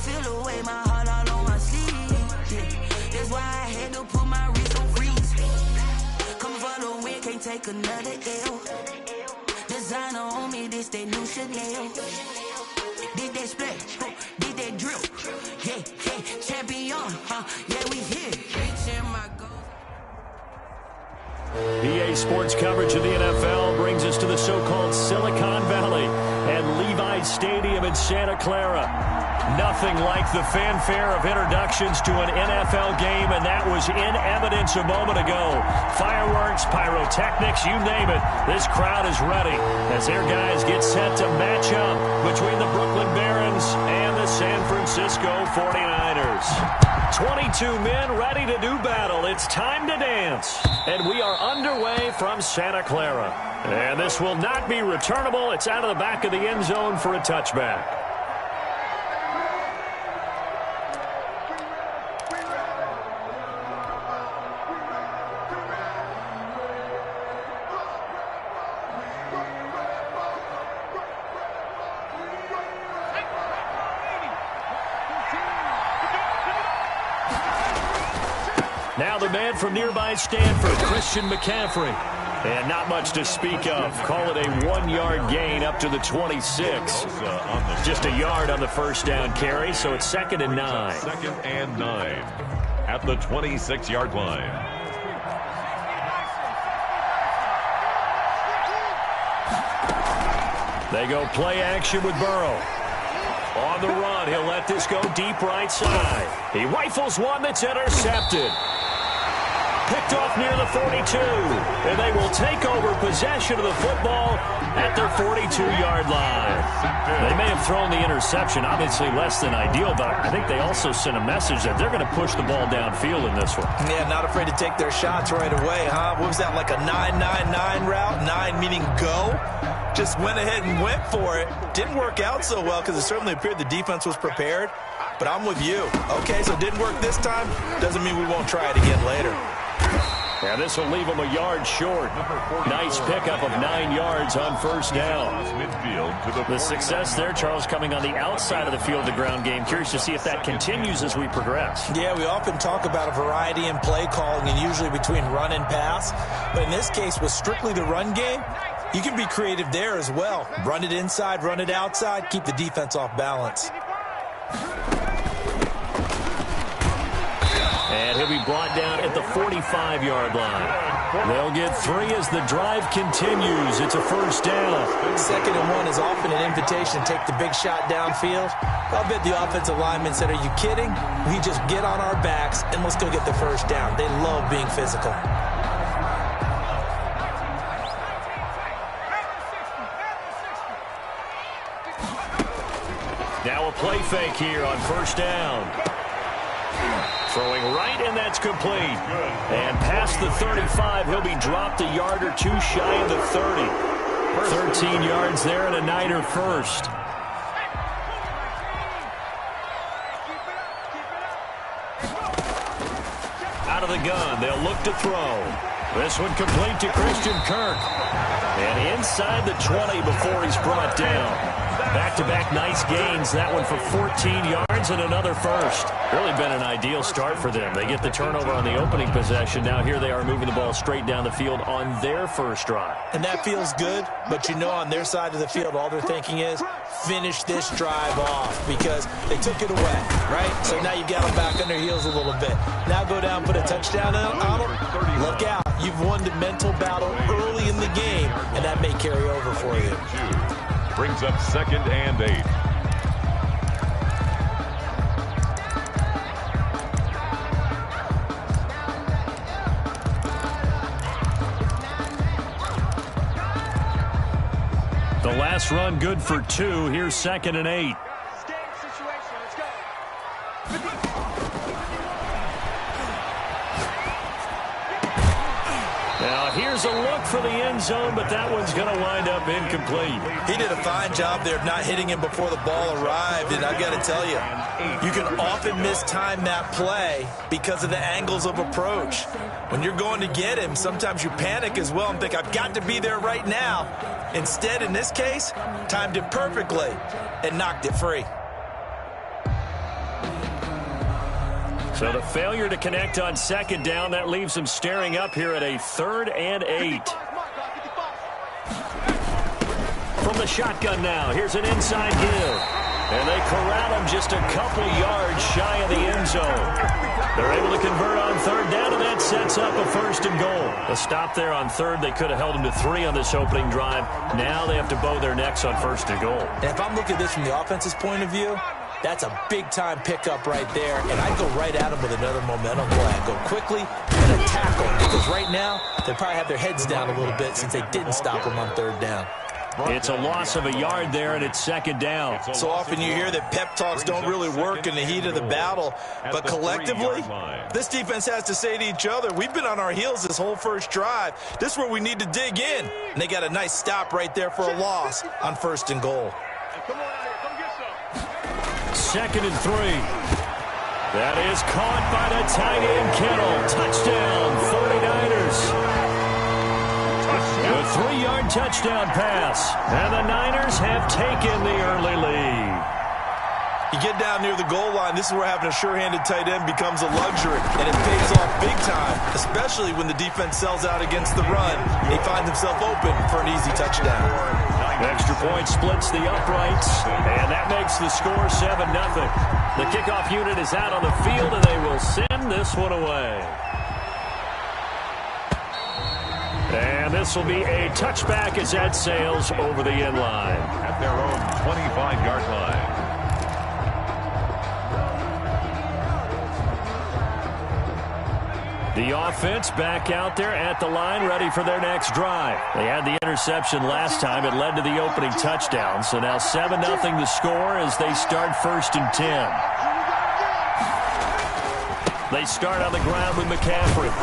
feel the way, my heart all on my sleeve. Yeah. That's why I had to put my wrist on freeze. Come for the win, can't take another L. Designer on me, this that new Chanel. Did that splash, did that drill. Yeah, yeah, champion, yeah, we here. Reaching my goals. EA Sports coverage of the NFL brings us to the so-called Silicon Valley and Levi's Stadium in Santa Clara. Nothing like the fanfare of introductions to an NFL game, and that was in evidence a moment ago. Fireworks, pyrotechnics, you name it. This crowd is ready as their guys get set to match up between the Brooklyn Barons and the San Francisco 49ers. 22 men ready to do battle. It's time to dance. And we are underway from Santa Clara. And this will not be returnable. It's out of the back of the end zone for a touchback. Now the man from nearby Stanford, Christian McCaffrey. And not much to speak of. Call it a 1-yard gain up to the 26. Just a yard on the first down carry, so it's 2nd and 9. 2nd and 9 at the 26-yard line. They go play action with Burrow. On the run, he'll let this go deep right side. He rifles one that's intercepted. Picked off near the 42. And they will take over possession of the football at their 42-yard line. They may have thrown the interception, obviously less than ideal, but I think they also sent a message that they're going to push the ball downfield in this one. Yeah, not afraid to take their shots right away, huh? What was that, like a 9-9-9 route? 9 meaning go? Just went ahead and went for it. Didn't work out so well because it certainly appeared the defense was prepared. But I'm with you. Okay, so it didn't work this time. Doesn't mean we won't try it again later. Yeah, this will leave them a yard short. Nice pickup of 9 yards on first down. The success there, Charles, coming on the outside of the field of the ground game. Curious to see if that continues as we progress. Yeah, we often talk about a variety in play calling and usually between run and pass. But in this case, with strictly the run game, you can be creative there as well. Run it inside, run it outside, keep the defense off balance. And he'll be brought down at the 45-yard line. They'll get 3 as the drive continues. It's a first down. 2nd and 1 is often an invitation to take the big shot downfield. I'll bet the offensive lineman said, are you kidding? We just get on our backs and let's go get the first down. They love being physical. Now a play fake here on first down. Throwing right, and that's complete. And past the 35, he'll be dropped a yard or 2 shy of the 30. 13 yards there and a Niner first. Out of the gun, they'll look to throw. This one complete to Christian Kirk. And inside the 20 before he's brought down. Back-to-back nice gains. That one for 14 yards and another first. Really been an ideal start for them. They get the turnover on the opening possession. Now here they are moving the ball straight down the field on their first drive. And that feels good, but you know on their side of the field, all they're thinking is finish this drive off because they took it away, right? So now you got them back on their heels a little bit. Now go down, put a touchdown on them. Look out. You've won the mental battle early in the game, and that may carry over for you. Brings up 2nd and 8. The last run good for 2. Here's 2nd and 8. Now here's a look for the end zone, but that one's going to wind up incomplete. He did a fine job there of not hitting him before the ball arrived, and I got to tell you, you can often mistime that play because of the angles of approach. When you're going to get him, sometimes you panic as well and think, I've got to be there right now. Instead, in this case, timed it perfectly and knocked it free. So the failure to connect on second down, that leaves them staring up here at a 3rd and 8. From the shotgun now, here's an inside give. And they corral him just a couple yards shy of the end zone. They're able to convert on 3rd down, and that sets up a 1st and goal. A stop there on 3rd. They could have held him to 3 on this opening drive. Now they have to bow their necks on 1st and goal. And if I'm looking at this from the offense's point of view, that's a big-time pickup right there, and I'd go right at him with another momentum play. I'd go quickly and a tackle, because right now they probably have their heads down a little bit since they didn't stop him on 3rd down. It's a loss of a yard there, and it's 2nd down. So often you hear that pep talks don't really work in the heat of the battle, but collectively, this defense has to say to each other, we've been on our heels this whole first drive. This is where we need to dig in. And they got a nice stop right there for a loss on 1st and goal. 2nd and 3. That is caught by the tight end Kittle. Touchdown, 49ers. A 3-yard touchdown pass. And the Niners have taken the early lead. You get down near the goal line, this is where having a sure-handed tight end becomes a luxury. And it pays off big time, especially when the defense sells out against the run. He finds himself open for an easy touchdown. Extra point splits the uprights, and that makes the score 7-0. The kickoff unit is out on the field, and they will send this one away. And this will be a touchback as that sails over the end line. At their own 25-yard line. The offense back out there at the line, ready for their next drive. They had the interception last time. It led to the opening touchdown. So now 7-0 the score as they start 1st and 10. They start on the ground with McCaffrey.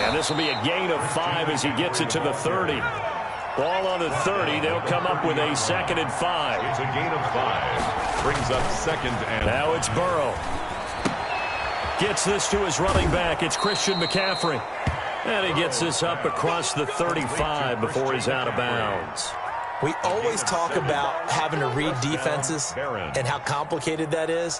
And this will be a gain of 5 as he gets it to the 30. Ball on the 30. They'll come up with a 2nd and 5. It's a gain of 5. Brings up 2nd and... Now it's Burrow. Gets this to his running back. It's Christian McCaffrey. And he gets this up across the 35 before he's out of bounds. We always talk about having to read defenses and how complicated that is.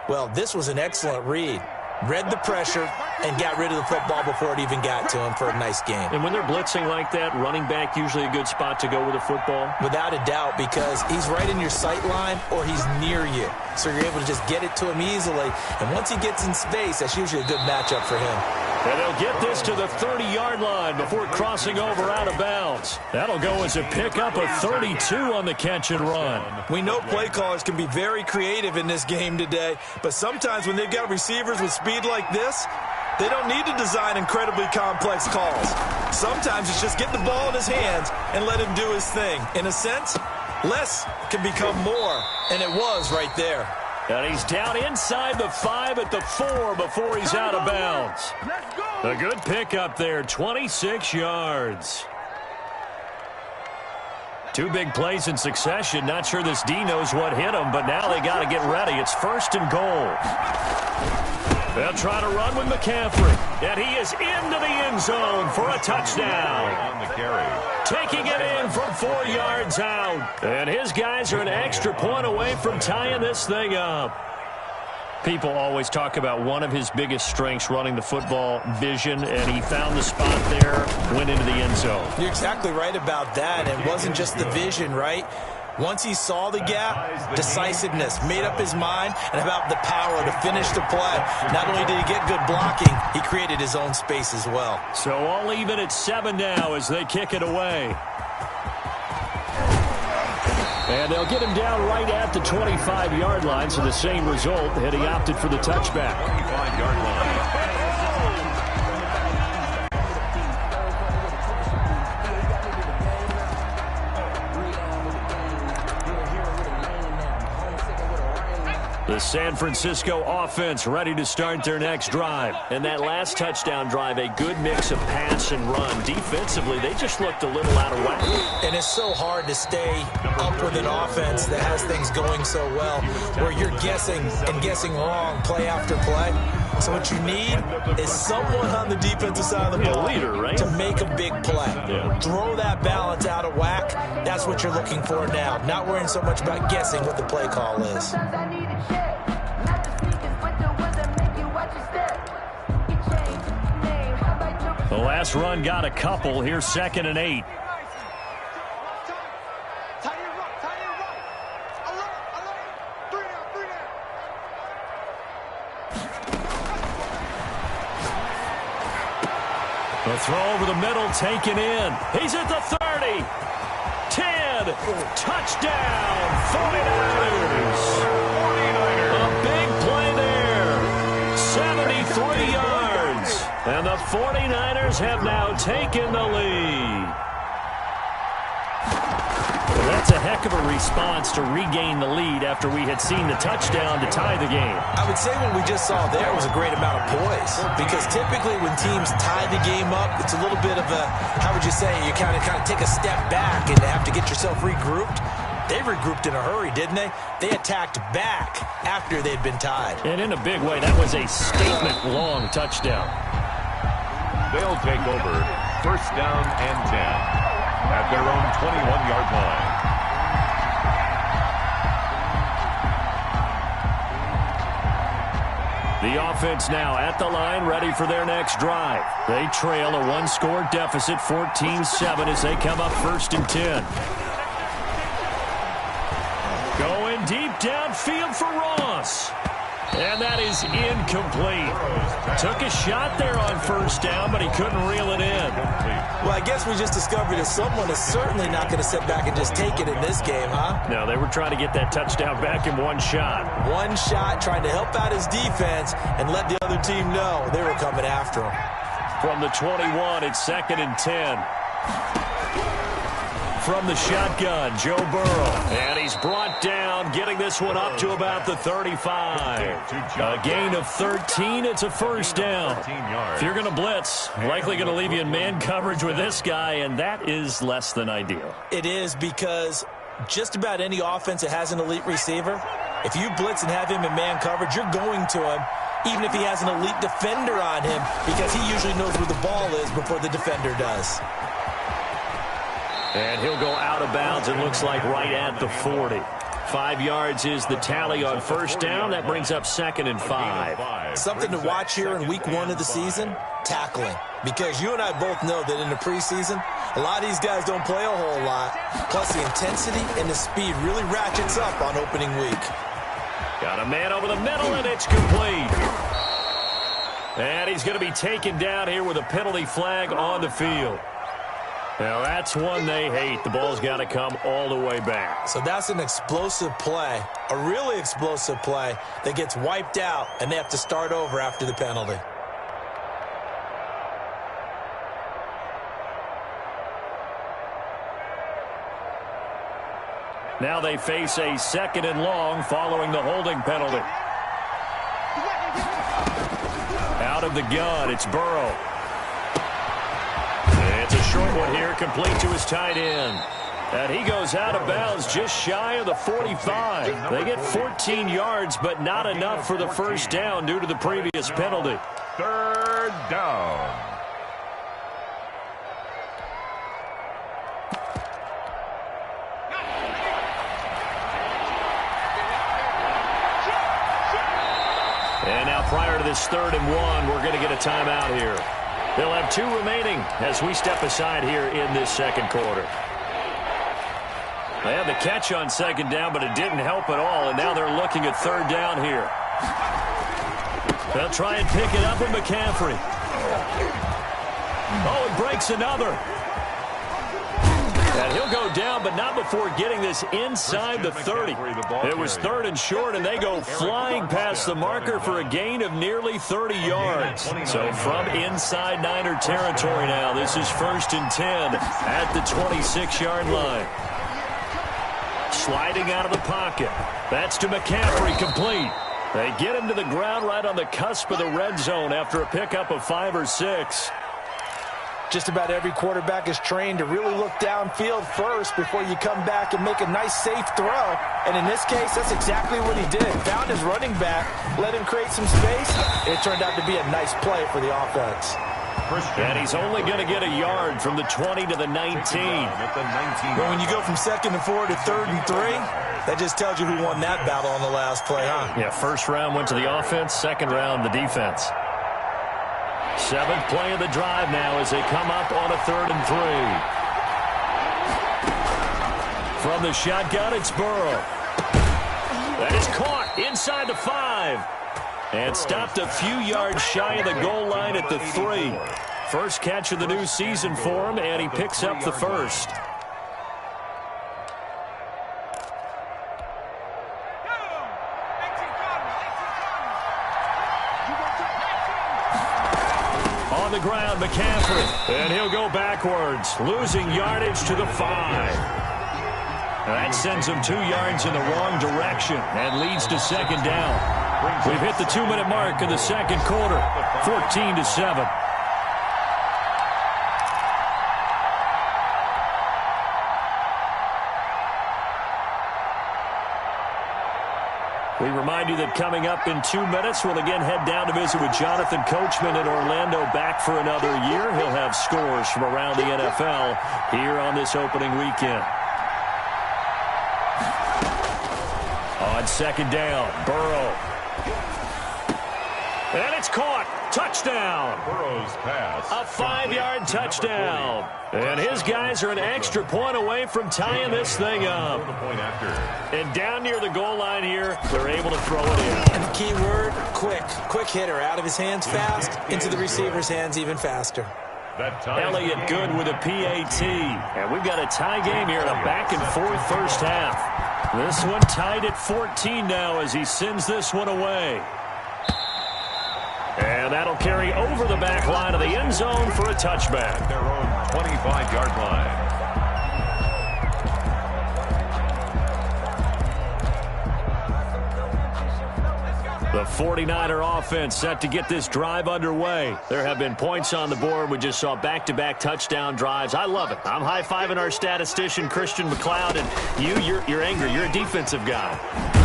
Well, this was an excellent read. Read the pressure and got rid of the football before it even got to him for a nice game. And when they're blitzing like that, running back usually a good spot to go with a football? Without a doubt, because he's right in your sight line or he's near you. So you're able to just get it to him easily. And once he gets in space, that's usually a good matchup for him. And they'll get this to the 30-yard line before crossing over out of bounds. That'll go as a pickup of 32 on the catch and run. We know play callers can be very creative in this game today, but sometimes when they've got receivers with speed like this, they don't need to design incredibly complex calls. Sometimes it's just get the ball in his hands and let him do his thing. In a sense, less can become more, and it was right there. And he's down inside the 5 at the 4 before he's out of bounds. A good pickup there, 26 yards. 2 big plays in succession. Not sure this D knows what hit him, but now they got to get ready. It's 1st and goal. They'll try to run with McCaffrey. And he is into the end zone for a touchdown. On the carry. Taking it in from 4 yards out. And his guys are an extra point away from tying this thing up. People always talk about one of his biggest strengths, running the football, vision, and he found the spot there, went into the end zone. You're exactly right about that. It wasn't just the vision, right? Once he saw the gap, decisiveness, made up his mind, and about the power to finish the play. Not only did he get good blocking, he created his own space as well. So all even at 7 now as they kick it away. And they'll get him down right at the 25-yard line, so the same result, had he opted for the touchback. 25-yard line. The San Francisco offense ready to start their next drive. And that last touchdown drive, a good mix of pass and run. Defensively, they just looked a little out of whack. And it's so hard to stay up with an offense that has things going so well, where you're guessing and guessing wrong play after play. So what you need is someone on the defensive side of the ball leader, right? to make a big play. Yeah. Throw that balance out of whack. That's what you're looking for now. Not worrying so much about guessing what the play call is. Sometimes I need a check. Not the sneakers, but the ones that make you watch your step. The last run got a couple. Here's 2nd and 8. The throw over the middle, taken in. He's at the 30. 10. Touchdown, 49ers. A big play there. 73 yards. And the 49ers have now taken the lead. That's a heck of a response to regain the lead after we had seen the touchdown to tie the game. I would say what we just saw there was a great amount of poise, because typically when teams tie the game up, it's a little bit of a, how would you say, you kind of take a step back and have to get yourself regrouped. They regrouped in a hurry, didn't they? They attacked back after they'd been tied. And in a big way, that was a statement-long touchdown. They'll take over 1st down and 10 at their own 21-yard line. The offense now at the line, ready for their next drive. They trail a one-score deficit, 14-7, as they come up 1st and 10. Going deep downfield for Ross. And that is incomplete. Took a shot there on 1st down, but he couldn't reel it in. Well, I guess we just discovered that someone is certainly not going to sit back and just take it in this game, huh? No, they were trying to get that touchdown back in one shot. One shot, trying to help out his defense and let the other team know they were coming after him. From the 21, it's 2nd and 10. From the shotgun, Joe Burrow. And he's brought down, getting this one up to about the 35. A gain of 13. It's a 1st down. If you're going to blitz, likely going to leave you in man coverage with this guy, and that is less than ideal. It is, because just about any offense that has an elite receiver, if you blitz and have him in man coverage, you're going to him, even if he has an elite defender on him, because he usually knows where the ball is before the defender does. And he'll go out of bounds, it looks like right at the 40. 5 yards is the tally on 1st down. That brings up 2nd and 5. Something to watch here in week 1 of the season, tackling. Because you and I both know that in the preseason, a lot of these guys don't play a whole lot. Plus the intensity and the speed really ratchets up on opening week. Got a man over the middle, and it's complete. And he's going to be taken down here with a penalty flag on the field. Now, that's one they hate. The ball's got to come all the way back. So that's an explosive play, a really explosive play that gets wiped out, and they have to start over after the penalty. Now they face a 2nd and long following the holding penalty. Out of the gun, it's Burrow. It's a short one here, complete to his tight end. And he goes out of bounds just shy of the 45. They get 14 yards, but not enough for the 1st down due to the previous penalty. 3rd down. And now prior to this 3rd and 1, we're going to get a timeout here. They'll have 2 remaining as we step aside here in this 2nd quarter. They had the catch on 2nd down, but it didn't help at all, and now they're looking at 3rd down here. They'll try and pick it up with McCaffrey. Oh, it breaks another. And he'll go down, but not before getting this inside the 30. It was 3rd and short, and they go flying past the marker for a gain of nearly 30 yards. So from inside Niner territory now, this is 1st and 10 at the 26-yard line. Sliding out of the pocket. That's to McCaffrey, complete. They get him to the ground right on the cusp of the red zone after a pickup of 5 or 6. Just about every quarterback is trained to really look downfield first before you come back and make a nice, safe throw. And in this case, that's exactly what he did. Found his running back, let him create some space. It turned out to be a nice play for the offense. And he's only going to get a yard from the 20 to the 19. Well, when you go from 2nd and 4 to 3rd and 3, that just tells you who won that battle on the last play, huh? Yeah, 1st round went to the offense, 2nd round the defense. Seventh play of the drive now as they come up on a 3rd and 3. From the shotgun, it's Burrow. That is caught inside the 5. And stopped a few yards shy of the goal line at the 3. First catch of the new season for him, and he picks up the first. On the ground, McCaffrey, and he'll go backwards, losing yardage to the 5. That sends him 2 yards in the wrong direction and leads to second down. We've hit the 2-minute mark in the second quarter, 14-7. We remind you that coming up in 2 minutes, we'll again head down to visit with Jonathan Coachman in Orlando, back for another year. He'll have scores from around the NFL here on this opening weekend. On second down, Burrow. And it's caught. Touchdown. Burrow's pass. A 5-yard touchdown. And his guys are an extra point away from tying this thing up. And down near the goal line here, they're able to throw it in. And the key word, quick. Quick hitter. Out of his hands fast, into the receiver's hands even faster. Elliott good with a PAT. And we've got a tie game here in a back-and-forth first half. This one tied at 14 now as he sends this one away. And that'll carry over the back line of the end zone for a touchback. Their own 25-yard line. The 49er offense set to get this drive underway. There have been points on the board. We just saw back-to-back touchdown drives. I love it. I'm high-fiving our statistician, Christian McLeod, and you're angry. You're a defensive guy.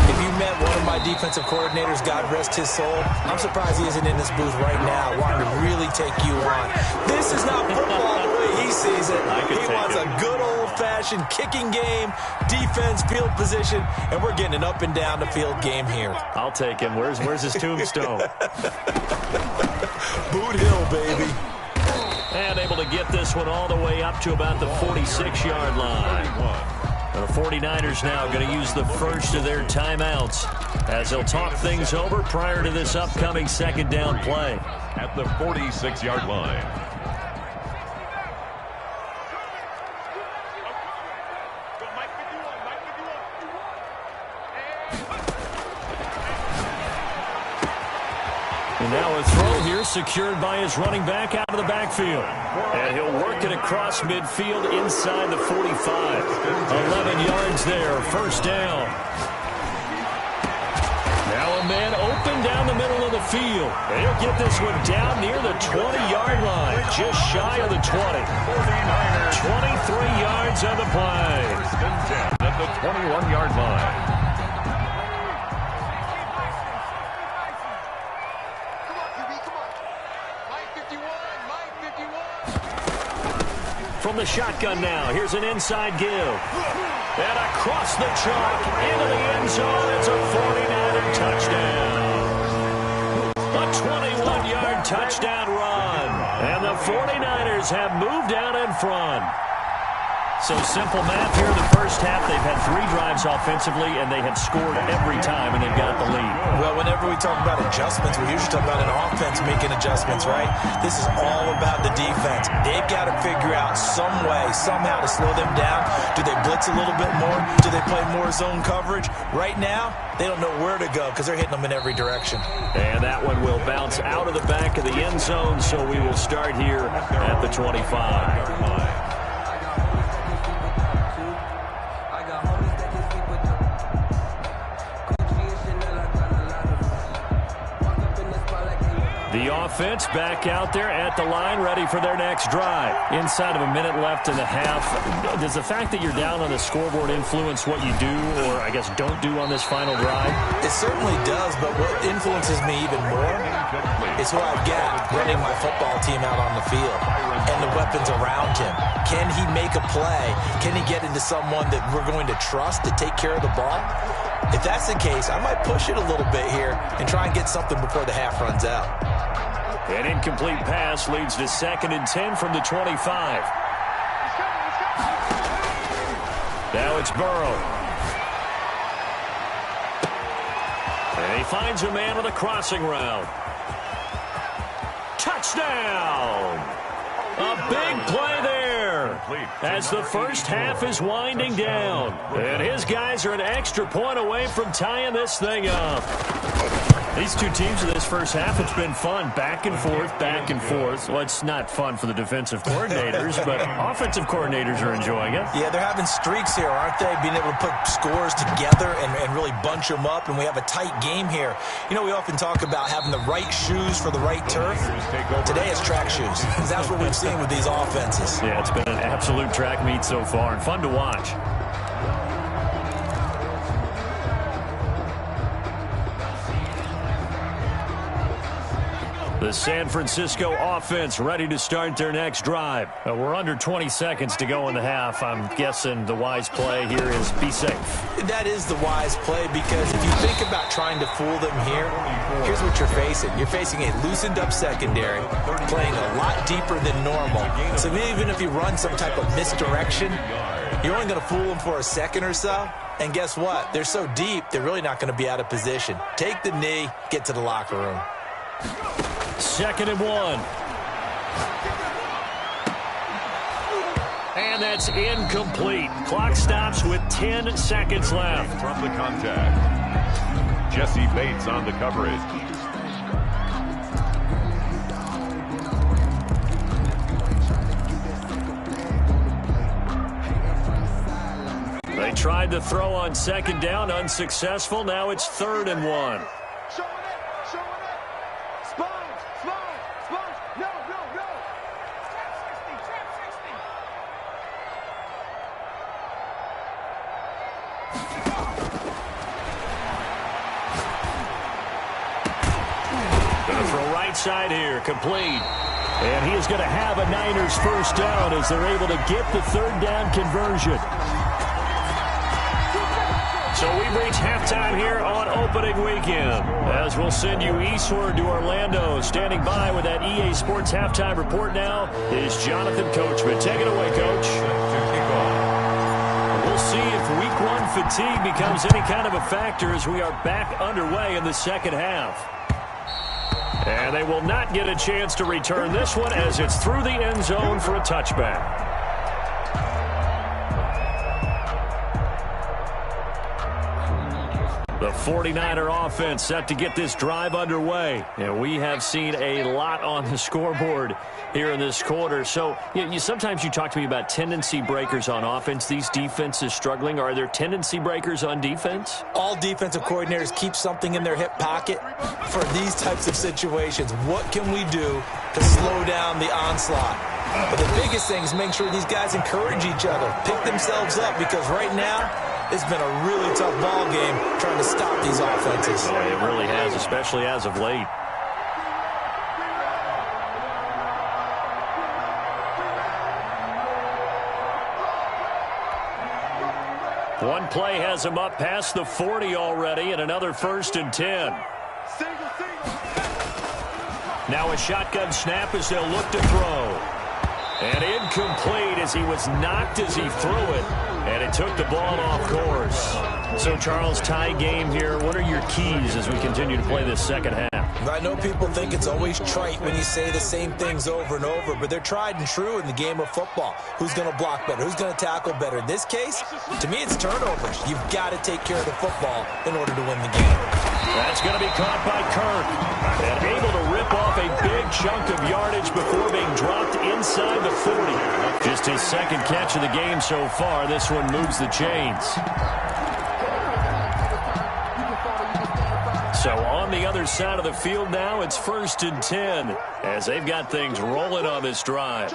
If you met one of my defensive coordinators, God rest his soul, I'm surprised he isn't in this booth right now wanting to really take you on. This is not football the way he sees it. He wants a good old-fashioned kicking game, defense, field position, and we're getting an up-and-down-the-field game here. I'll take him. Where's his tombstone? Boot Hill, baby. And able to get this one all the way up to about the 46-yard line. The 49ers now going to use the first of their timeouts as they'll talk things over prior to this upcoming second down play. At the 46-yard line. And now a throw here secured by his running back out of the backfield. And he'll work it across midfield inside the 45. 11 yards there, first down. Now a man open down the middle of the field. And he'll get this one down near the 20-yard line, just shy of the 20. 23 yards on the play. First and 10 at the 21-yard line. From the shotgun now, here's an inside give. And across the chalk, into the end zone, it's a 49er touchdown. A 21-yard touchdown run. And the 49ers have moved out in front. So simple math here in the first half. They've had 3 drives offensively, and they have scored every time, and they've got the lead. Well, whenever we talk about adjustments, we usually talk about an offense making adjustments, right? This is all about the defense. They've got to figure out some way, somehow to slow them down. Do they blitz a little bit more? Do they play more zone coverage? Right now, they don't know where to go because they're hitting them in every direction. And that one will bounce out of the back of the end zone, so we will start here at the 25. The offense back out there at the line, ready for their next drive. Inside of a minute left in the half, does the fact that you're down on the scoreboard influence what you do, or I guess don't do on this final drive? It certainly does, but what influences me even more is who I've got running my football team out on the field and the weapons around him. Can he make a play? Can he get into someone that we're going to trust to take care of the ball? If that's the case, I might push it a little bit here and try and get something before the half runs out. An incomplete pass leads to 2nd and 10 from the 25. Now it's Burrow. And he finds a man on the crossing route. Touchdown! A big play there as the first half is winding down. And his guys are an extra point away from tying this thing up. These two teams in this first half, it's been fun. Back and forth, back and forth. Well, it's not fun for the defensive coordinators, but offensive coordinators are enjoying it. Yeah, they're having streaks here, aren't they? Being able to put scores together and really bunch them up, and we have a tight game here. You know, we often talk about having the right shoes for the right turf. Today it's track shoes, because that's what we've seen with these offenses. Yeah, it's been an absolute track meet so far, and fun to watch. The San Francisco offense ready to start their next drive. We're under 20 seconds to go in the half. I'm guessing the wise play here is be safe. That is the wise play, because if you think about trying to fool them here, here's what you're facing. You're facing a loosened up secondary, playing a lot deeper than normal. So even if you run some type of misdirection, you're only going to fool them for a second or so. And guess what? They're so deep, they're really not going to be out of position. Take the knee, get to the locker room. 2nd and 1. And that's incomplete. Clock stops with 10 seconds left. From the contact, Jesse Bates on the coverage. They tried to throw on 2nd down, unsuccessful. Now it's 3rd and 1. Side here, complete. And he is going to have a Niners first down as they're able to get the 3rd down conversion. So we reach halftime here on opening weekend, as we'll send you eastward to Orlando. Standing by with that EA Sports halftime report now is Jonathan Coachman. Take it away, Coach. We'll see if week 1 fatigue becomes any kind of a factor as we are back underway in the second half. And they will not get a chance to return this one as it's through the end zone for a touchback. The 49er offense set to get this drive underway. And we have seen a lot on the scoreboard here in this quarter. So sometimes you talk to me about tendency breakers on offense. These defenses struggling. Are there tendency breakers on defense? All defensive coordinators keep something in their hip pocket for these types of situations. What can we do to slow down the onslaught? But the biggest thing is make sure these guys encourage each other, pick themselves up, because right now it's been a really tough ball game trying to stop these offenses. It really has, especially as of late. One play has him up past the 40 already, and another 1st and 10. Now a shotgun snap as they'll look to throw. And incomplete as he was knocked as he threw it. And it took the ball off course. So, Charles, tie game here. What are your keys as we continue to play this second half? I know people think it's always trite when you say the same things over and over, but they're tried and true in the game of football. Who's going to block better? Who's going to tackle better? In this case, to me, it's turnovers. You've got to take care of the football in order to win the game. That's going to be caught by Kirk. And able to rip off a big chunk of yardage before being dropped inside the 40. Just his 2nd catch of the game so far. This one moves the chains. So on the other side of the field now, it's 1st and 10 as they've got things rolling on this drive.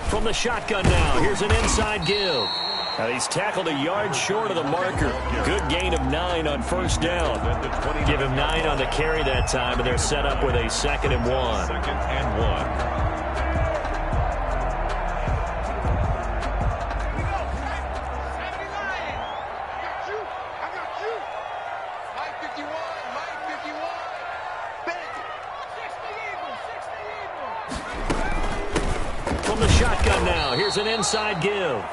From the shotgun now, here's an inside give. And he's tackled a yard short of the marker. Good gain of 9 on 1st down. Give him 9 on the carry that time, and they're set up with a 2nd and 1. 2nd and 1. from the shotgun now. Here's an inside give.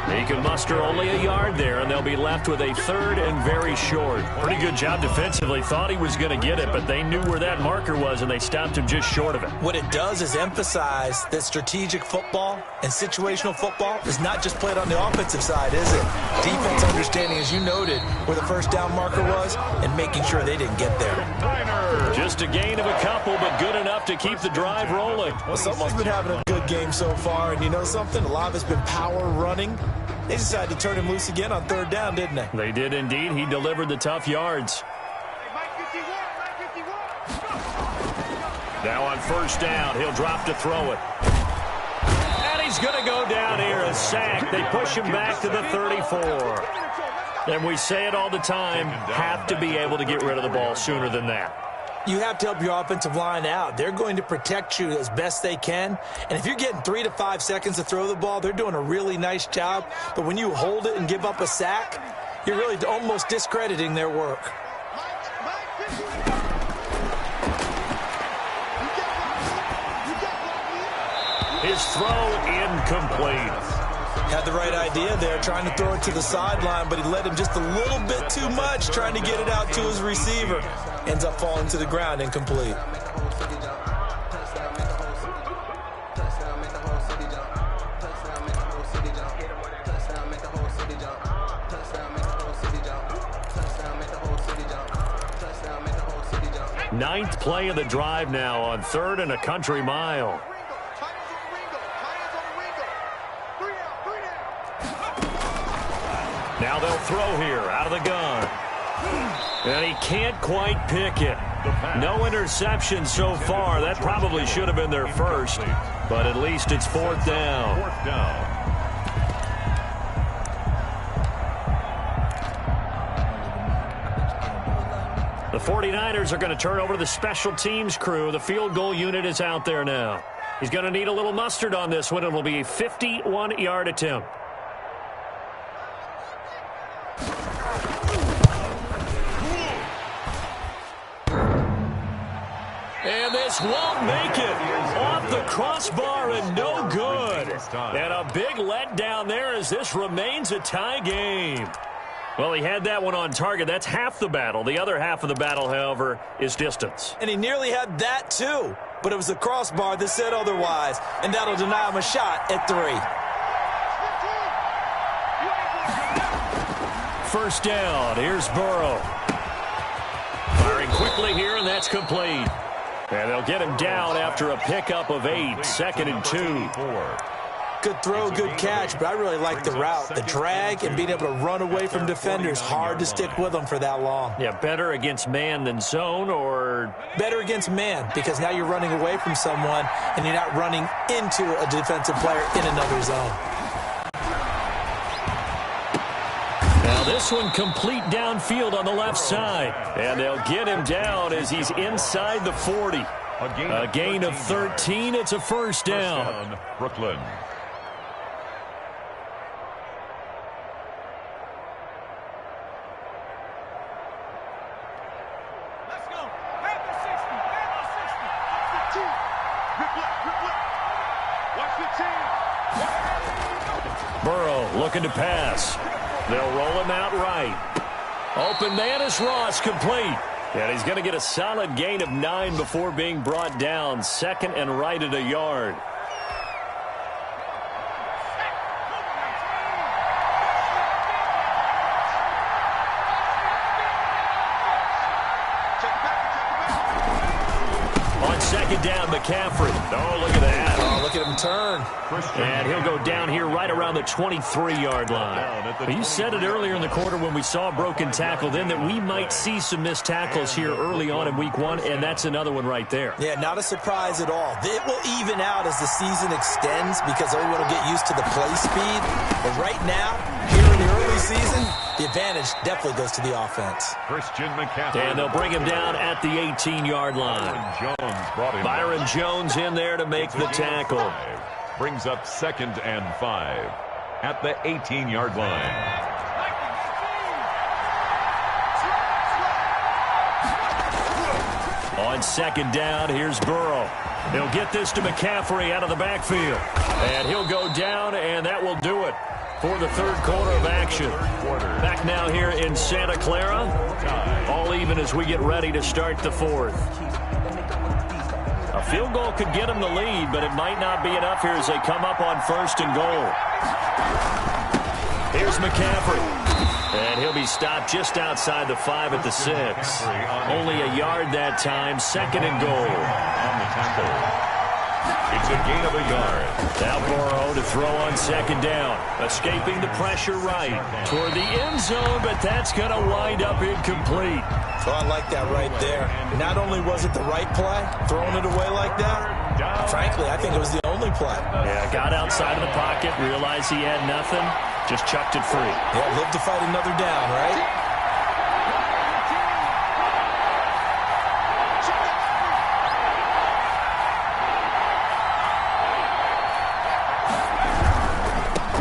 He can muster only a yard there, and they'll be left with a third and very short. Pretty good job defensively. Thought he was going to get it, but they knew where that marker was, and they stopped him just short of it. What it does is emphasize that strategic football and situational football is not just played on the offensive side, is it? Defense understanding, as you noted, where the first down marker was and making sure they didn't get there. Just a gain of a couple, but good enough to keep the drive rolling. Well, someone's been having a good game so far, and you know something? A lot of it's been power running. They decided to turn him loose again on third down, didn't they? They did indeed. He delivered the tough yards. Now on first down, he'll drop to throw it. And he's going to go down here, a sack. They push him back to the 34. And we say it all the time, have to be able to get rid of the ball sooner than that. You have to help your offensive line out. They're going to protect you as best they can. And if you're getting 3 to 5 seconds to throw the ball, they're doing a really nice job. But when you hold it and give up a sack, you're really almost discrediting their work. His throw incomplete. Had the right idea there, trying to throw it to the sideline, but he led him just a little bit too much, trying to get it out to his receiver. Ends up falling to the ground, incomplete. Ninth play of the drive now on 3rd and a country mile. Now they'll throw here out of the gun. And he can't quite pick it. No interception so far. That probably should have been their first. But at least it's 4th down. The 49ers are going to turn over to the special teams crew. The field goal unit is out there now. He's going to need a little mustard on this one. It'll be a 51-yard attempt. And this won't make it. Off the crossbar and no good. And a big letdown there as this remains a tie game. Well, he had that one on target. That's half the battle. The other half of the battle, however, is distance. And he nearly had that, too. But it was the crossbar that said otherwise. And that'll deny him a shot at 3. First down. Here's Burrow. Firing quickly here, and that's complete. And they'll get him down after a pickup of 8. 2nd and 2. Good throw, good catch, but I really like the route. The drag and being able to run away from defenders, hard to stick with them for that long. Yeah, better against man than zone, or? Better against man, because now you're running away from someone and you're not running into a defensive player in another zone. Now this one complete downfield on the left side. And they'll get him down as he's inside the 40. A gain of 13. It's a first down. Brooklyn. Let's go. Grab the 60. Grab the 60. Burrow looking to pass. They'll roll him out right. Open man is Ross, complete. And he's going to get a solid gain of 9 before being brought down. 2nd and right at a yard. On 2nd down, McCaffrey. Oh, look at that. Oh, look at him turn. And he'll go down here right around the 23-yard line. You said it earlier in the quarter when we saw a broken tackle then that we might see some missed tackles here early on in week 1, and that's another one right there. Yeah, not a surprise at all. It will even out as the season extends because everyone will get used to the play speed. But right now, here in the early season, the advantage definitely goes to the offense. Christian McCaffrey. And they'll bring him down at the 18-yard line. Byron Jones in there to make the tackle. Brings up 2nd and 5 at the 18-yard line. On second down, here's Burrow. He'll get this to McCaffrey out of the backfield. And he'll go down, and that will do it for the third quarter of action. Back now here in Santa Clara. All even as we get ready to start the fourth. A field goal could get them the lead, but it might not be enough here as they come up on first and goal. Here's McCaffrey. And he'll be stopped just outside the 5 at the 6. Only a yard that time. Second and goal. On the tackle. It's a gain of a yard. Now Burrow to throw on second down. Escaping the pressure right toward the end zone, but that's going to wind up incomplete. So I like that right there. Not only was it the right play, throwing it away like that, frankly, I think it was the only play. Yeah, got outside of the pocket, realized he had nothing, just chucked it free. Yeah, live to fight another down, right?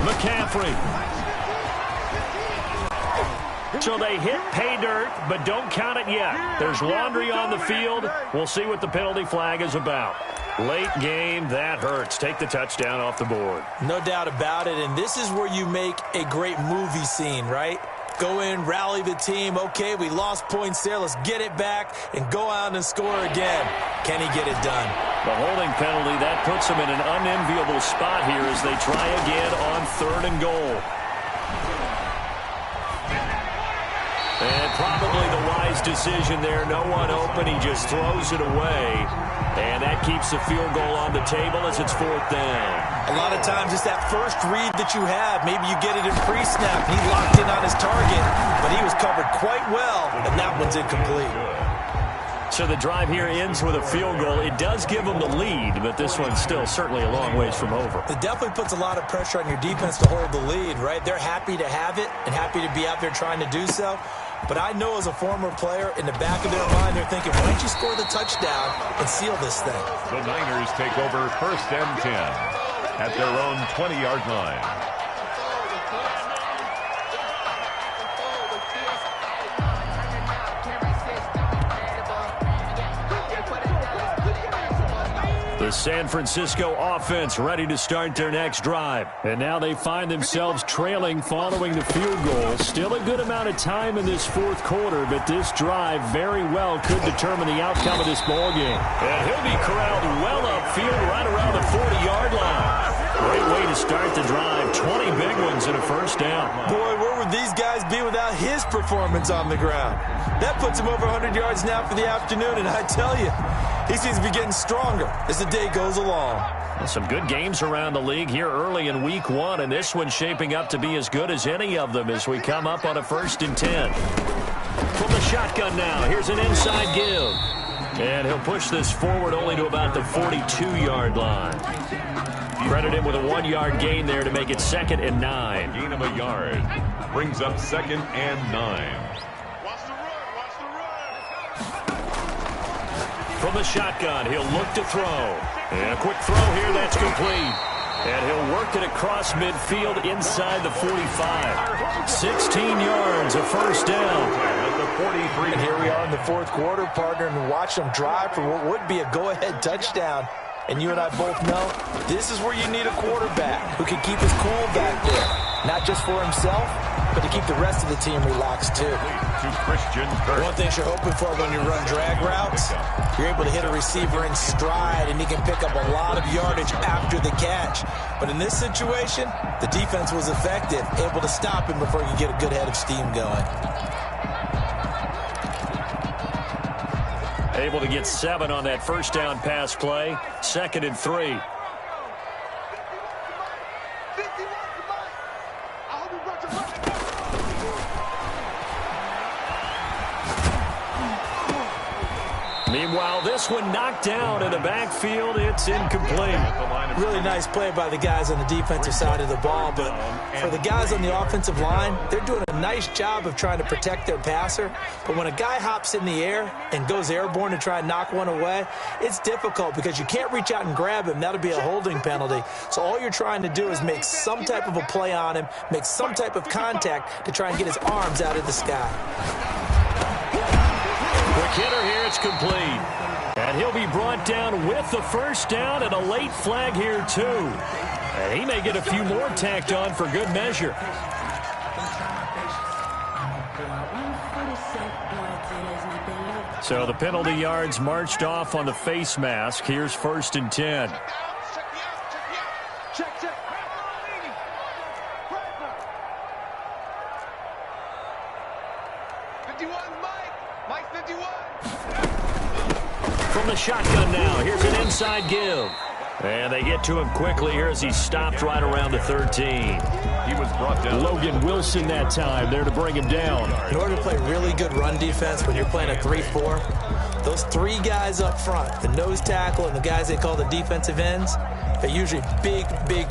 McCaffrey. So they hit pay dirt, but don't count it yet. There's laundry on the field. We'll see what the penalty flag is about. Late game, that hurts. Take the touchdown off the board. No doubt about it, and this is where you make a great movie scene, right? Go in, rally the team. Okay, we lost points there. Let's get it back and go out and score again. Can he get it done? The holding penalty, that puts them in an unenviable spot here as they try again on third and goal. And probably the wise decision there. No one open. He just throws it away. And that keeps the field goal on the table as it's fourth down. A lot of times it's that first read that you have. Maybe you get it in pre-snap. He locked in on his target, but he was covered quite well, and that one's incomplete. So the drive here ends with a field goal. It does give them the lead, but this one's still certainly a long ways from over. It definitely puts a lot of pressure on your defense to hold the lead, right? They're happy to have it and happy to be out there trying to do so. But I know as a former player, in the back of their mind, they're thinking, why don't you score the touchdown and seal this thing? The Niners take over first and 10 at their own 20-yard line. The San Francisco offense ready to start their next drive. And now they find themselves trailing following the field goal. Still a good amount of time in this fourth quarter, but this drive very well could determine the outcome of this ballgame. And he'll be corralled well upfield right around the 40-yard line. Great way to start the drive. 20 big ones and a first down. Boy, where would these guys be without his performance on the ground? That puts him over 100 yards now for the afternoon, and I tell you, he seems to be getting stronger as the day goes along. Well, some good games around the league here early in week one, and this one's shaping up to be as good as any of them as we come up on a first and 10. From the shotgun now, here's an inside give. And he'll push this forward only to about the 42-yard line. Credit him with a 1-yard gain there to make it 2nd and 9. Gain of a yard brings up 2nd and 9. From the shotgun, he'll look to throw. And a quick throw here, that's complete. And he'll work it across midfield inside the 45. 16 yards, a first down. At the 43. And here we are in the fourth quarter, partner, and watch them drive for what would be a go-ahead touchdown. And you and I both know this is where you need a quarterback who can keep his cool back there. Not just for himself, but to keep the rest of the team relaxed too. One thing you're hoping for when you run drag routes, you're able to hit a receiver in stride and he can pick up a lot of yardage after the catch. But in this situation, the defense was effective, able to stop him before he could get a good head of steam going. Able to get 7 on that first down pass play. 2nd and 3. Meanwhile, this one knocked down in the backfield. It's incomplete. Really nice play by the guys on the defensive side of the ball, but for the guys on the offensive line, they're doing a nice job of trying to protect their passer. But when a guy hops in the air and goes airborne to try and knock one away, it's difficult because you can't reach out and grab him. That'll be a holding penalty. So all you're trying to do is make some type of a play on him, make some type of contact to try and get his arms out of the sky. Quick hitter here. It's complete. And he'll be brought down with the first down and a late flag here, too. And he may get a few more tacked on for good measure. So the penalty yards marched off on the face mask. Here's 1st and 10. From the shotgun now, here's an inside give. And they get to him quickly here as he stopped right around the 13. He was brought down. Logan Wilson that time there to bring him down. In order to play really good run defense when you're playing a 3-4, those 3 guys up front, the nose tackle and the guys they call the defensive ends, they're usually big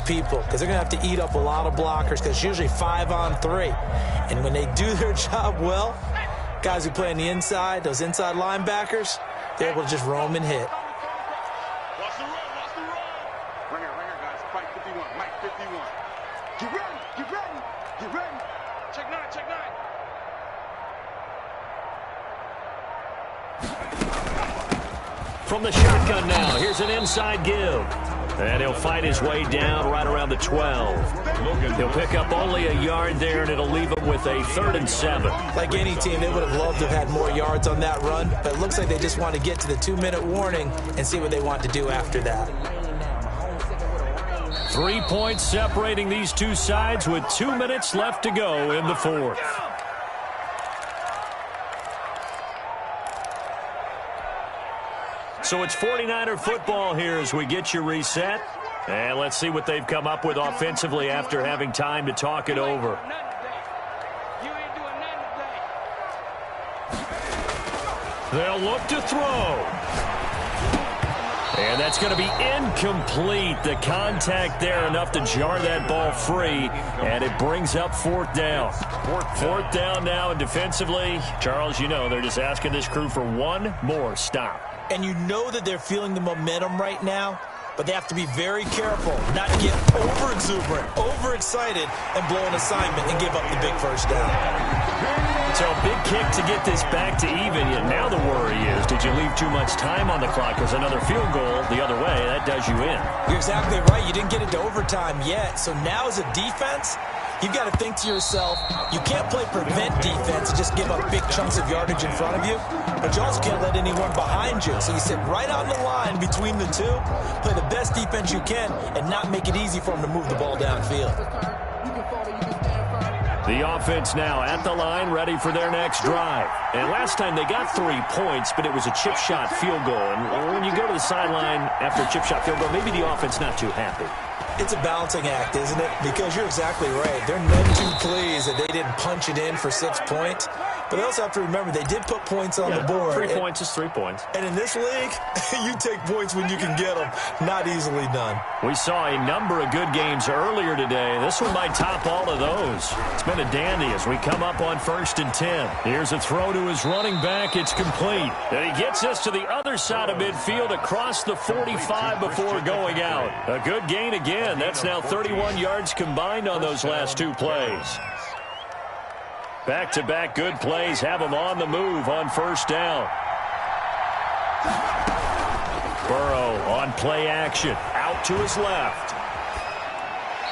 people because they're going to have to eat up a lot of blockers because it's usually 5-on-3. And when they do their job well, guys who play on the inside, those inside linebackers, they're able to just roam and hit. Watch the run. Right here, guys. Fight 51. Mike 51. Get ready. Check 9. From the shotgun now, here's an inside give. And he'll fight his way down right around the 12. He'll pick up only a yard there, and it'll leave him with a 3rd and 7. Like any team, they would have loved to have had more yards on that run, but it looks like they just want to get to the 2-minute warning and see what they want to do after that. 3 points separating these two sides with 2 minutes left to go in the 4th. So it's 49er football here as we get you reset. And let's see what they've come up with offensively after having time to talk it over. They'll look to throw. And that's going to be incomplete. The contact there enough to jar that ball free. And it brings up 4th down. Fourth down now, and defensively, Charles, you know, they're just asking this crew for one more stop. And you know that they're feeling the momentum right now, but they have to be very careful not to get over-exuberant, overexcited, and blow an assignment and give up the big first down. So a big kick to get this back to even, yet now the worry is, did you leave too much time on the clock? Because another field goal the other way, that does you in. You're exactly right. You didn't get it to overtime yet. So now as a defense, you've got to think to yourself, you can't play prevent defense and just give up big chunks of yardage in front of you, but you also can't let anyone behind you. So you sit right on the line between the two, play the best defense you can, and not make it easy for them to move the ball downfield. The offense now at the line, ready for their next drive. And last time they got 3 points, but it was a chip shot field goal. And when you go to the sideline after a chip shot field goal, maybe the offense not too happy. It's a balancing act, isn't it? Because you're exactly right. They're none too pleased that they didn't punch it in for 6 points. But they also have to remember they did put points on the board. 3 points is 3 points. And in this league, you take points when you can get them. Not easily done. We saw a number of good games earlier today. This one might top all of those. It's been a dandy as we come up on 1st and 10. Here's a throw to his running back. It's complete. And he gets us to the other side of midfield across the 45 before going out. A good gain again. That's now 31 yards combined on those last 2 plays. Back-to-back good plays have them on the move on 1st down. Burrow on play action. Out to his left.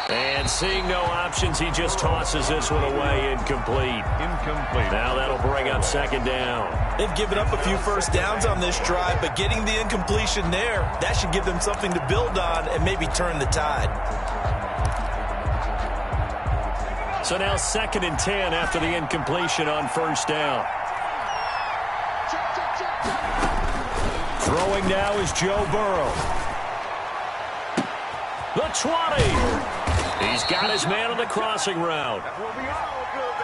And seeing no options, he just tosses this one away. Incomplete. Now that'll bring up 2nd down. They've given up a few first downs on this drive, but getting the incompletion there, that should give them something to build on and maybe turn the tide. So now 2nd and 10 after the incompletion on 1st down. Throwing now is Joe Burrow. The 20. He's got his man on the crossing route.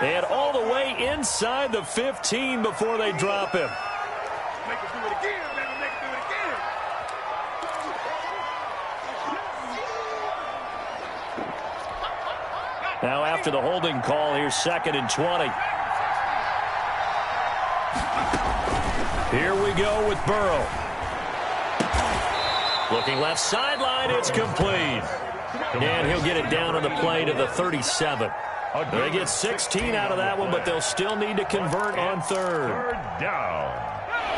And all the way inside the 15 before they drop him. Make it do it again, baby. Make it do it again. Now after the holding call, here's 2nd and 20. Here we go with Burrow. Looking left sideline, it's complete. And he'll get it down on the play to the 37. They get 16 out of that one, but they'll still need to convert on 3rd. Third down.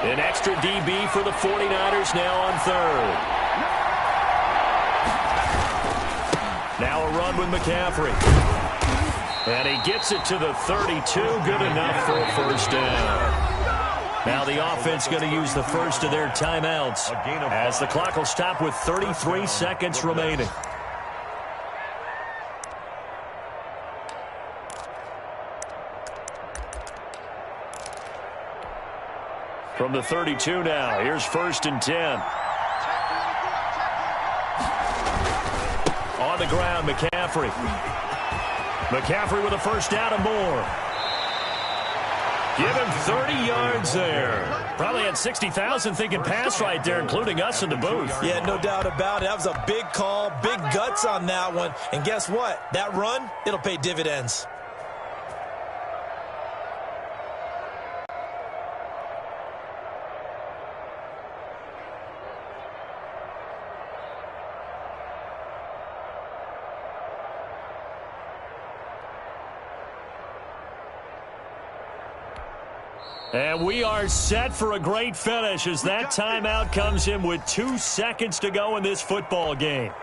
An extra DB for the 49ers now on third. Now a run with McCaffrey. And he gets it to the 32. Good enough for a first down. Now the offense going to use the first of their timeouts as the clock will stop with 33 seconds remaining. From the 32 now, here's 1st and 10. On the ground, McCaffrey. McCaffrey with a first down and more. Give him 30 yards there. Probably had 60,000 thinking pass right there, including us in the booth. Yeah, no doubt about it. That was a big call, big guts on that one. And guess what? That run, it'll pay dividends. And we are set for a great finish as that timeout comes in with 2 seconds to go in this football game.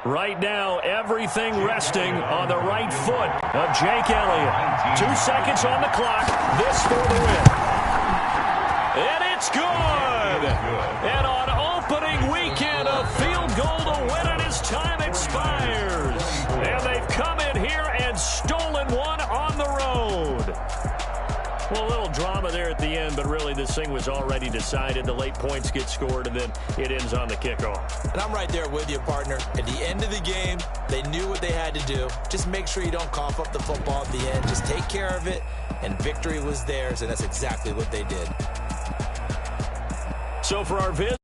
Right now, everything resting on the right foot of Jake Elliott. 2 seconds on the clock. This for the win. And it's good. And on opening weekend, a field goal to win it as time expires. And they've come in here and stolen one on the road. Well, a little drama there at the end, but really this thing was already decided. The late points get scored, and then it ends on the kickoff. And I'm right there with you, partner. At the end of the game, they knew what they had to do. Just make sure you don't cough up the football at the end. Just take care of it, and victory was theirs, and that's exactly what they did. So for our visit.